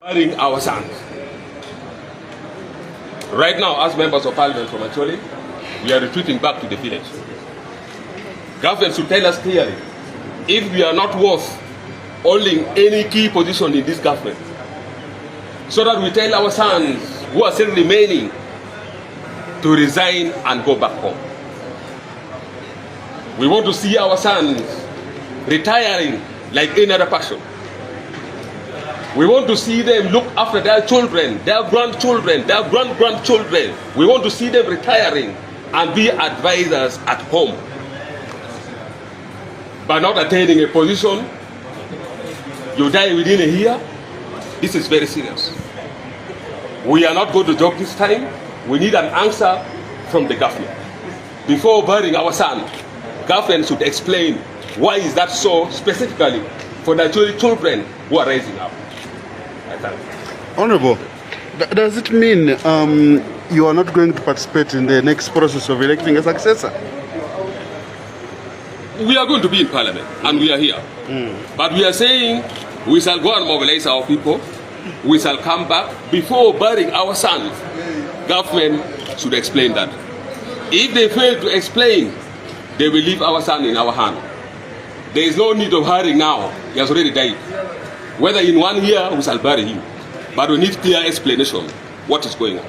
Burying our sons. Right now, as members of parliament from Acholi, we are retreating back to the village. Government should tell us clearly if we are not worth holding any key position in this government, so that we tell our sons who are still remaining to resign and go back home. We want to see our sons retiring like any other person. We want to see them look after their children, their grandchildren, their grand-grandchildren. We want to see them retiring and be advisors at home. By not attaining a position, you die within a year. This is very serious. We are not going to joke this time. We need an answer from the government. Before burying our son, government should explain why is that so specifically for the children who are rising up. Honorable, does it mean you are not going to participate in the next process of electing a successor? We are going to be in parliament and we are here. But we are saying we shall go and mobilize our people. We shall come back before burying our sons. Government should explain that. If they fail to explain, they will leave our son in our hand. There is no need of hurrying now. He has already died. Whether in 1 year, we shall bury him. But we need clear explanation what is going on.